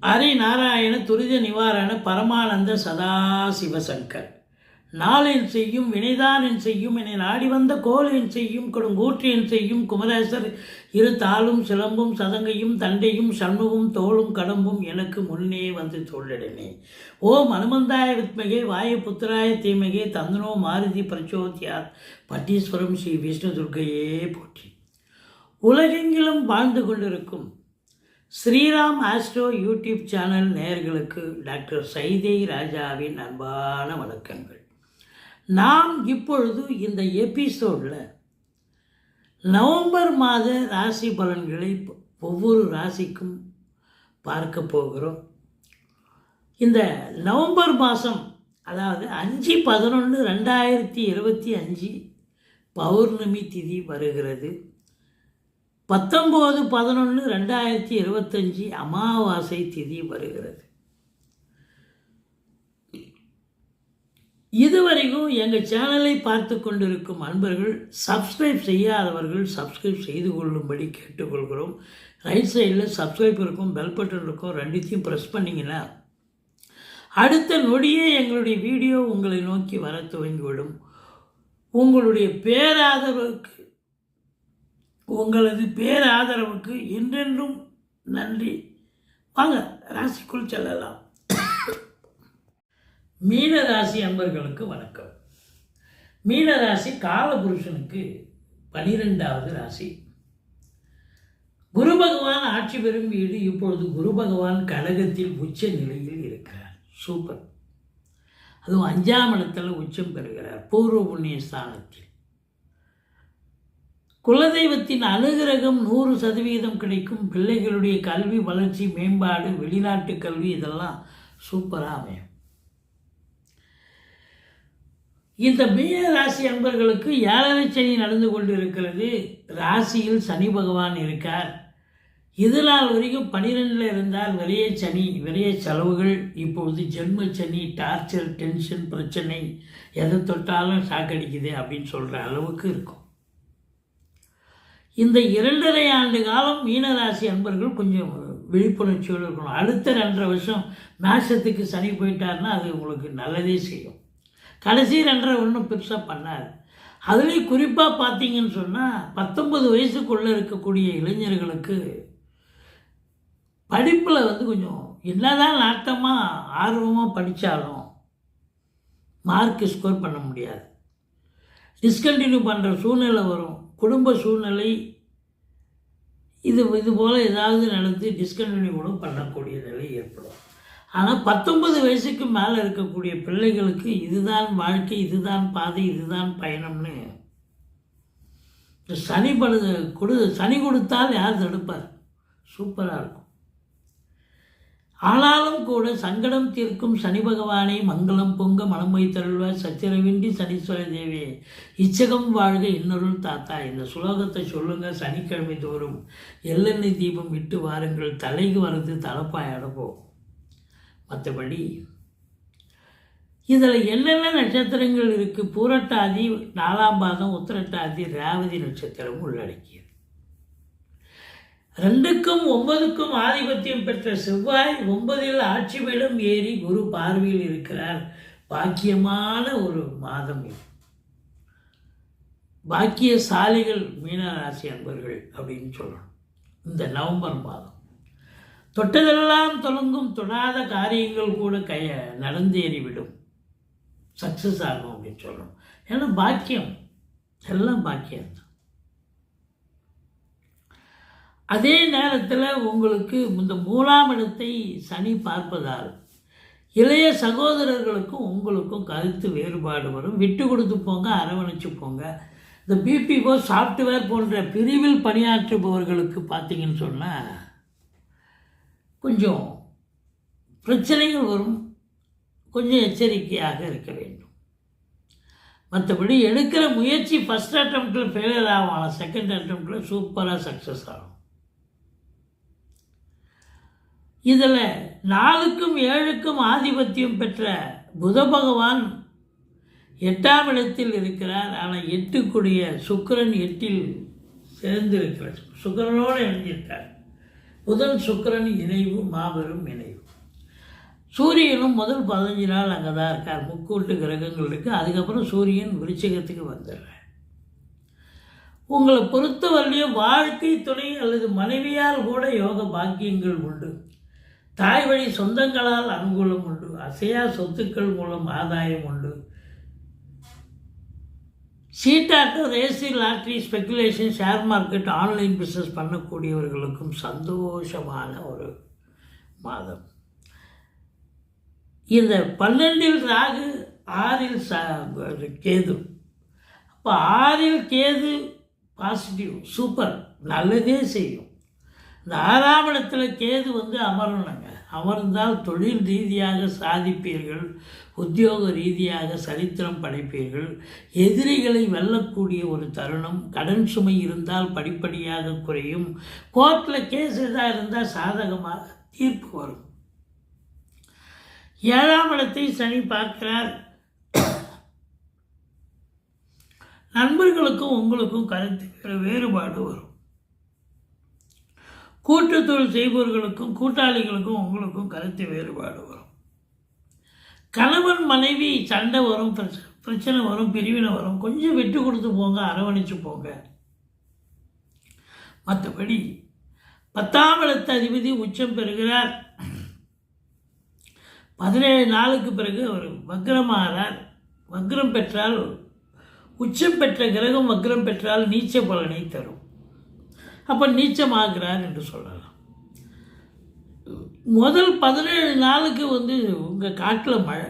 ஹரி நாராயண துரித நிவாரண பரமானந்த சதாசிவசங்கர் நாளென் செய்யும் வினைதானென் செய்யும் என்னை நாடி வந்த கோலென் செய்யும் கொடுங்கூற்றியன் செய்யும் குமரேசர் இரு தாளும் சிலம்பும் சதங்கையும் தண்டையும் சண்முகும் தோளும் கடம்பும் எனக்கு முன்னே வந்து சொல்லிடனே. ஓம் அனுமந்தாய வித்மகே வாய புத்திராய தீமகே தந்தனோ மாருதி பிரச்சோத்யாத் பட்டீஸ்வரம் ஸ்ரீ விஷ்ணு துர்க்கையே போற்றி. உலகெங்கிலும் வாழ்ந்து கொண்டிருக்கும் ஸ்ரீராம் ஆஸ்ட்ரோ யூடியூப் சேனல் நேயர்களுக்கு டாக்டர் சைதை ராஜாவின் அன்பான வணக்கங்கள். நாம் இப்பொழுது இந்த எபிசோடில் நவம்பர் மாத ராசி பலன்களை ஒவ்வொரு ராசிக்கும் பார்க்க போகிறோம். இந்த நவம்பர் மாதம், அதாவது 5/11/2025 பௌர்ணமி திதி வருகிறது. 19/11/2025 அமாவாசை திதி வருகிறது. இதுவரைக்கும் எங்கள் சேனலை பார்த்து கொண்டிருக்கும் அன்பர்கள், சப்ஸ்கிரைப் செய்யாதவர்கள் சப்ஸ்கிரைப் செய்து கொள்ளும்படி கேட்டுக்கொள்கிறோம். ரைட் சைடில் சப்ஸ்கிரைப் இருக்கும், பெல் பட்டன் இருக்கும், ரெண்டுத்தையும் ப்ரெஸ் பண்ணிங்கன்னா அடுத்த நொடியே எங்களுடைய வீடியோ உங்களை நோக்கி வர துவங்கிவிடும். உங்களுடைய பேராதரவுக்கு என்றென்றும் நன்றி. வாங்க ராசிக்குள் செல்லலாம். மீன ராசி அன்பர்களுக்கு வணக்கம். மீன ராசி காலபுருஷனுக்கு 12வது ராசி. குரு பகவான் ஆட்சி பெறும் வீடு. இப்பொழுது குரு பகவான் கடகத்தில் உச்ச நிலையில் இருக்கிறார். சூப்பர். அதுவும் 5ஆம் இடத்துல உச்சம் பெறுகிறார், பூர்வ புண்ணிய ஸ்தானத்தில். குலதெய்வத்தின் அனுகிரகம் 100% கிடைக்கும். பிள்ளைகளுடைய கல்வி வளர்ச்சி மேம்பாடு, வெளிநாட்டு கல்வி, இதெல்லாம் சூப்பராக அமையும். இந்த மீன ராசி அன்பர்களுக்கு 7 சனி நடந்து கொண்டு இருக்கிறது. ராசியில் சனி பகவான் இருக்கார். இது நாள் வரைக்கும் 12ல் இருந்தால் விரைய சனி, விரைய செலவுகள். இப்பொழுது ஜென்ம சனி, டார்ச்சர், டென்ஷன், பிரச்சனை, எதை தொட்டாலும் சாக்கடிக்குது அப்படின்னு சொல்கிற அளவுக்கு இருக்கும். இந்த 2.5 ஆண்டு காலம் மீனராசி அன்பர்கள் கொஞ்சம் விழிப்புணர்ச்சியோடு இருக்கணும். அடுத்த 2.5 வருஷம் மேஷத்துக்கு சனி போயிட்டார்னா அது உங்களுக்கு நல்லதே செய்யும். கடைசி 2.5 ஒன்றும் பெருசாக பண்ணாது. அதுலேயும் குறிப்பாக பார்த்தீங்கன்னு சொன்னால் 19 வயசுக்குள்ளே இருக்கக்கூடிய இளைஞர்களுக்கு படிப்பில் கொஞ்சம் என்னதான் நாட்டமாக ஆர்வமாக படித்தாலும் மார்க் ஸ்கோர் பண்ண முடியாது. டிஸ்கண்டினியூ பண்ணுற சூழ்நிலை வரும். குடும்ப சூழ்நிலை இது போல் ஏதாவது நடந்து டிஸ்கண்டினியூ கூட பண்ணக்கூடிய நிலை ஏற்படும். ஆனால் 19 வயசுக்கு மேலே இருக்கக்கூடிய பிள்ளைகளுக்கு இதுதான் வாழ்க்கை, இதுதான் பாதை, இதுதான் பயணம்னு சனி கொடுத்தால் யார் தடுப்பார்? சூப்பராக இருக்கும். ஆனாலும் கூட சங்கடம் தீர்க்கும் சனி பகவானை மங்களம் பொங்க மனம் வைத்தருள்வார் சச்சிரவின்றி சனீஸ்வர தேவி இச்சகம் வாழ்க இன்னொருள் தாத்தா. இந்த சுலோகத்தை சொல்லுங்க. சனிக்கிழமை தோறும் எள்ளெண்ணெய் தீபம் விட்டு வாருங்கள். தலைக்கு வரது தலைப்பாய் அனுபவம். மற்றபடி இதில் என்னென்ன நட்சத்திரங்கள் இருக்குது? பூரட்டாதி 4ஆம் பாதம், உத்திரட்டாதி, ரேவதி நட்சத்திரம் உள்ளடக்கியது. 2க்கும் 9க்கும் ஆதிபத்தியம் பெற்ற செவ்வாய் 9ல் ஆட்சி பீடம் ஏறி குரு பார்வையில் இருக்கிறார். பாக்கியமான ஒரு மாதம் இது. பாக்கியசாலிகள் மீனராசி அன்பர்கள் அப்படின்னு சொல்லணும். இந்த நவம்பர் மாதம் தொட்டதெல்லாம் தொடங்கும். தொடாத காரியங்கள் கூட நடந்தேறிவிடும், சக்ஸஸ் ஆகும் அப்படின்னு சொல்லணும். ஏன்னா பாக்கியம் எல்லாம் பாக்கியம்தான். அதே நேரத்தில் உங்களுக்கு இந்த 3ஆம் இடத்தை சனி பார்ப்பதால் இளைய சகோதரர்களுக்கும் உங்களுக்கும் கருத்து வேறுபாடு வரும். விட்டு கொடுத்து போங்க, அரவணைச்சு போங்க. இந்த பிபிஓ சாஃப்ட்வேர் போன்ற பிரிவில் பணியாற்றுபவர்களுக்கு பார்த்தீங்கன்னு சொன்னால் கொஞ்சம் பிரச்சனைகள் வரும். கொஞ்சம் எச்சரிக்கையாக இருக்க வேண்டும். மற்றபடி எடுக்கிற முயற்சி ஃபஸ்ட் அட்டம்ப்டில் ஃபெயிலியர் ஆகும், செகண்ட் அட்டம்ப்டில் சூப்பராக சக்ஸஸ் ஆகும். இதில் 4க்கும் 7க்கும் ஆதிபத்தியம் பெற்ற புத பகவான் 8ஆம் இடத்தில் இருக்கிறார். ஆனால் 8 சுக்கிரன் 8ல் சேர்ந்திருக்கிறார், சுக்கிரனோடு இணைஞ்சிருக்கார். புதன் சுக்கிரன் இணைவு மாபெரும் இணைவு. சூரியனும் முதல் 15 நாள் அங்கே தான் இருக்கார். முக்கூட்டு கிரகங்கள் இருக்குது. அதுக்கப்புறம் சூரியன் விருச்சிகத்துக்கு வந்துடுறார். உங்களை பொறுத்தவரையிலையும் வாழ்க்கை துணை அல்லது மனைவியால் கூட யோக பாக்கியங்கள் உண்டு. தாய் வழி சொந்தங்களால் அனுகூலம் உண்டு. அசையா சொத்துக்கள் மூலம் ஆதாயம் உண்டு. சீட்டாட்டம், ரேசி, lottery, speculation, share market, online business பண்ணக்கூடியவர்களுக்கும் சந்தோஷமான ஒரு மாதம். இந்த 12இல் ராகு, 6இல் கேது. அப்போ 6இல் கேது பாசிட்டிவ், சூப்பர், நல்லதே செய்யும். இந்த 6ஆம் இடத்துல கேது அமரணுங்க. அமர்ந்தால் தொழில் ரீதியாக சாதிப்பீர்கள், உத்தியோக ரீதியாக சரித்திரம் படைப்பீர்கள், எதிரிகளை வெல்லக்கூடிய ஒரு தருணம். கடன் சுமை இருந்தால் படிப்படியாக குறையும். கோர்ட்டில் கேஸ் எதாக இருந்தால் சாதகமாக தீர்ப்பு வரும். 7ஆம் இடத்தை சனி பார்க்கிறார். நண்பர்களுக்கும் உங்களுக்கும் கருத்து வேறுபாடு வரும். கூட்டுத்தொழில் செய்பவர்களுக்கும் கூட்டாளிகளுக்கும் உங்களுக்கும் கருத்து வேறுபாடு வரும். கணவன் மனைவி சண்டை வரும், பிரச்சனை வரும், பிரிவினை வரும். கொஞ்சம் விட்டு கொடுத்து போங்க, அரவணைச்சு போங்க. மற்றபடி 10ஆம் இடத்து அதிபதி உச்சம் பெறுகிறார். 17 நாளுக்கு பிறகு அவர் வக்ரமாகிறார். வக்ரம் பெற்றால், உச்சம் பெற்ற கிரகம் வக்ரம் பெற்றால் நீச்ச பலனை தரும். அப்போ நீச்சமாகிறார் என்று சொல்லலாம். முதல் 17 நாளுக்கு உங்கள் காட்டில் மழை.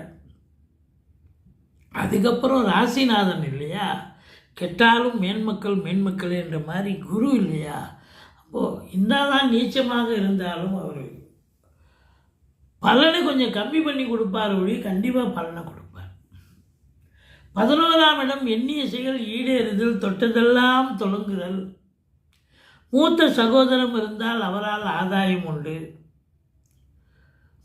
அதுக்கப்புறம் ராசிநாதன் இல்லையா, கெட்டாலும் மேன்மக்கள் என்ற மாதிரி குரு இல்லையா. அப்போது இந்தாதான் நீச்சமாக இருந்தாலும் அவர் பலனை கொஞ்சம் கம்மி பண்ணி கொடுப்பார் ஒழி, கண்டிப்பாக பலனை கொடுப்பார். 11ஆம் இடம் எண்ணிய செயல் ஈடேறுதல், தொட்டதெல்லாம் தொடங்குதல். மூத்த சகோதரம் இருந்தால் அவரால் ஆதாயம் உண்டு.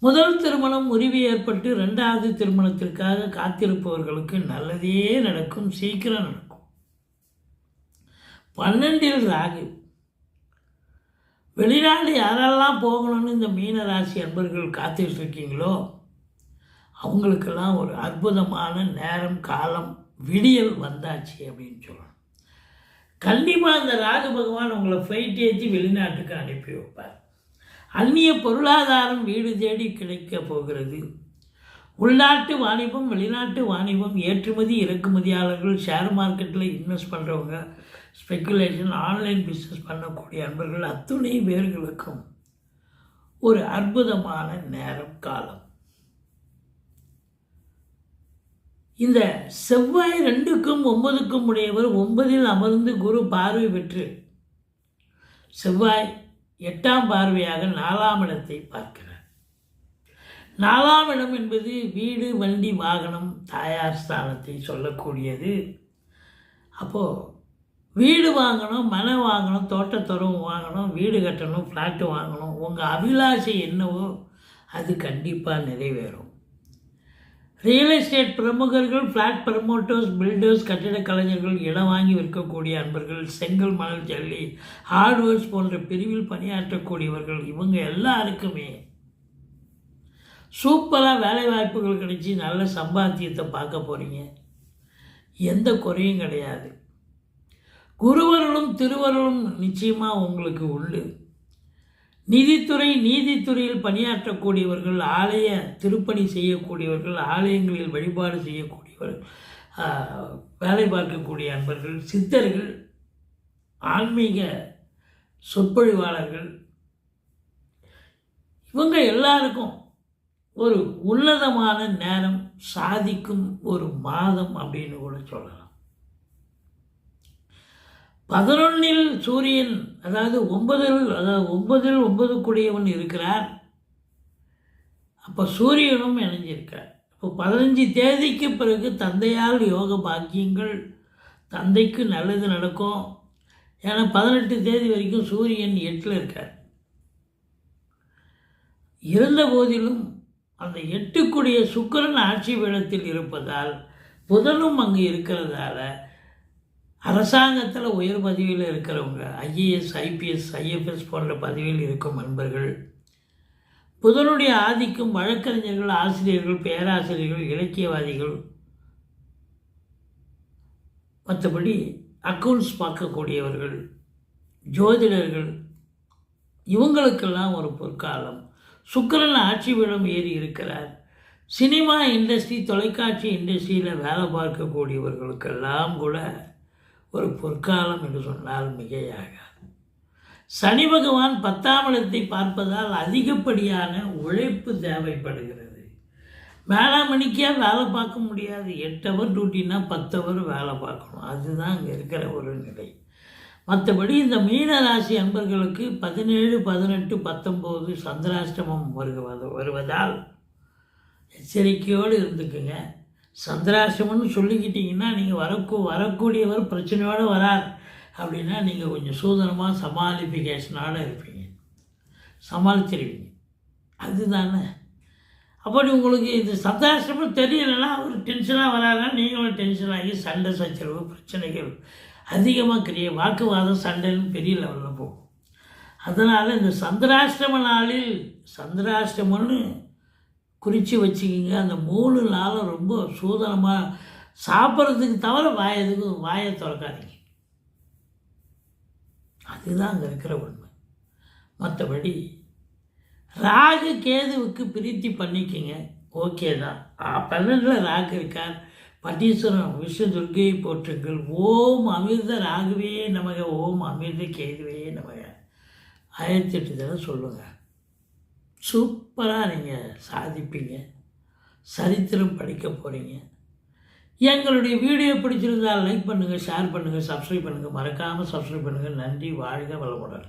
முதல் திருமணம் முறிவு ஏற்பட்டு 2வது திருமணத்திற்காக காத்திருப்பவர்களுக்கு நல்லதே நடக்கும், சீக்கிரம் நடக்கும். 12இல் ராகு. வெளிநாடு யாரெல்லாம் போகணும்னு இந்த மீன ராசி அன்பர்கள் காத்துட்டு இருக்கீங்களோ அவங்களுக்கெல்லாம் ஒரு அற்புதமான நேரம், காலம், விடியல் வந்தாச்சு அப்படின்னு சொல்லணும். கண்டிப்பாக அந்த ராகு பகவான் உங்களை ஃப்ளைட் ஏற்றி வெளிநாட்டுக்கு அனுப்பி வைப்பார். அந்நிய பொருளாதாரம் வீடு தேடி கிடைக்க போகிறது. உள்நாட்டு வாணிபம், வெளிநாட்டு வாணிபம், ஏற்றுமதி இறக்குமதியாளர்கள், ஷேர் மார்க்கெட்டில் இன்வெஸ்ட் பண்ணுறவங்க, ஸ்பெக்குலேஷன், ஆன்லைன் பிஸ்னஸ் பண்ணக்கூடிய அன்பர்கள் அத்துணை பேர்களுக்கும் ஒரு அற்புதமான நேரம், காலம். இந்த செவ்வாய் 2க்கும் 9க்கும் உடையவர். 9இல் அமர்ந்து குரு பார்வை பெற்று செவ்வாய் 8ஆம் பார்வையாக 4ஆம் இடத்தை பார்க்கிறார். 4ஆம் இடம் என்பது வீடு, வண்டி, வாகனம், தாயார் ஸ்தானத்தை சொல்லக்கூடியது. அப்போது வீடு வாங்கணும், மனை வாங்கணும், தோட்டத்துறவு வாங்கணும், வீடு கட்டணும், ஃப்ளாட்டு வாங்கணும். உங்கள் அபிலாஷை என்னவோ அது கண்டிப்பாக நிறைவேறும். ரியல் எஸ்டேட் பிரமுகர்கள், ஃப்ளாட் ப்ரமோட்டர்ஸ், பில்டர்ஸ், கட்டிடக் கலைஞர்கள், இடம் வாங்கி விற்கக்கூடிய அன்பர்கள், செங்கல், மணல், ஜல்லி, ஹார்ட்வேர்ஸ் போன்ற பிரிவில் பணியாற்றக்கூடியவர்கள், இவங்க எல்லாருக்குமே சூப்பராக வேலை வாய்ப்புகள் கிடைச்சி நல்ல சம்பாத்தியத்தை பார்க்க போகிறீங்க. எந்த குறையும் கிடையாது. குருவர்களும் திருவர்களும் நிச்சயமாக உங்களுக்கு உண்டு. நிதித்துறை, நீதித்துறையில் பணியாற்றக்கூடியவர்கள், ஆலய திருப்பணி செய்யக்கூடியவர்கள், ஆலயங்களில் வழிபாடு செய்யக்கூடியவர்கள், வேலை பார்க்கக்கூடிய அன்பர்கள், சித்தர்கள், ஆன்மீக சொற்பொழிவாளர்கள், இவங்க எல்லாருக்கும் ஒரு உன்னதமான நேரம், சாதிக்கும் ஒரு மாதம் அப்படின்னு கூட சொல்லலாம். 11இல் சூரியன், அதாவது 9இல் 9க்குடையவன் இருக்கிறார். அப்போ சூரியனும் இணைஞ்சிருக்கார். இப்போ 15 தேதிக்கு பிறகு தந்தையால் யோக பாக்கியங்கள், தந்தைக்கு நல்லது நடக்கும். ஏன்னா 18 தேதி வரைக்கும் சூரியன் 8ல் இருக்கார். இருந்த போதிலும் அந்த 8க்குடைய சுக்கிரன் ஆட்சி பீடத்தில் இருப்பதால், புதனும் அங்கு இருக்கிறதால அரசாங்கத்தில் உயர் பதவியில் இருக்கிறவங்க, ஐஏஎஸ், ஐபிஎஸ், ஐஎஃப்எஸ் போன்ற பதவியில் இருக்கும் நண்பர்கள், புதனுடைய ஆதிக்கம் வழக்கறிஞர்கள், ஆசிரியர்கள், பேராசிரியர்கள், இலக்கியவாதிகள், மற்றபடி அக்கௌண்ட்ஸ் பார்க்கக்கூடியவர்கள், ஜோதிடர்கள், இவங்களுக்கெல்லாம் ஒரு பொற்காலம். சுக்கிரன் ஆட்சி பீடம் ஏறி இருக்கிறார். சினிமா இண்டஸ்ட்ரி, தொலைக்காட்சி இண்டஸ்ட்ரியில் வேலை பார்க்கக்கூடியவர்களுக்கெல்லாம் கூட ஒரு பொற்காலம் என்று சொன்னால் மிகையாகாது. சனி பகவான் 10ஆம் இடத்தை பார்ப்பதால் அதிகப்படியான உழைப்பு தேவைப்படுகிறது. வேளாமணிக்கே வேலை பார்க்க முடியாது. 8 ஹவர் டியூட்டின்னா 10 ஹவர் வேலை பார்க்கணும். அதுதான் அங்கே இருக்கிற ஒரு நிலை. மற்றபடி இந்த மீன ராசி அன்பர்களுக்கு 17, 18, 19 சந்திராஷ்டமம் வருவதால் எச்சரிக்கையோடு இருந்துக்குங்க. சந்திராஷ்டமம்னு சொல்லிக்கிட்டிங்கன்னா நீங்கள் வரக்கூடியவர் பிரச்சனையோடு வரார் அப்படின்னா நீங்கள் கொஞ்சம் சூதனமாக சமாளிஃபிகேஷனோடு இருப்பீங்க, சமாளிச்சிருவீங்க. அதுதானே. அப்படி உங்களுக்கு இது சந்திராஷ்டமம் தெரியலைன்னா அவர் டென்ஷனாக வராருன்னா நீங்களும் டென்ஷன் ஆகி சண்டை சச்சரவு பிரச்சனைகள் அதிகமாக வாக்குவாதம் சண்டைன்னு பெரிய லெவலில் போகும். அதனால் இந்த சந்திராஷ்டம நாளில் சந்திராஷ்டமம்னு குறித்து வச்சுக்கிங்க. அந்த 3 நாளும் ரொம்ப சூதனமாக சாப்பிட்றதுக்கு தவிர வாயை திறக்காதீங்க. அதுதான் அங்கே இருக்கிற உண்மை. மற்றபடி ராகு கேதுவுக்கு பிரீத்தி பண்ணிக்கிங்க, ஓகே தான். 12 ராகு இருக்கார். பட்டீஸ்வரம் விஷ்ணு துர்க்கையை போற்றுங்கள். ஓம் அமிர்த ராகுவே நமக, ஓம் அமிர்த கேதுவே நமக 1008 தடவை சொல்லுங்கள். சூப்பராக நீங்கள் சாதிப்பீங்க, சரித்திரம் படிக்க போகிறீங்க. எங்களுடைய வீடியோ பிடிச்சிருந்தால் லைக் பண்ணுங்கள், ஷேர் பண்ணுங்கள், சப்ஸ்கிரைப் பண்ணுங்கள். மறக்காமல் சப்ஸ்கிரைப் பண்ணுங்கள். நன்றி. வாழ்க வளமுடன்.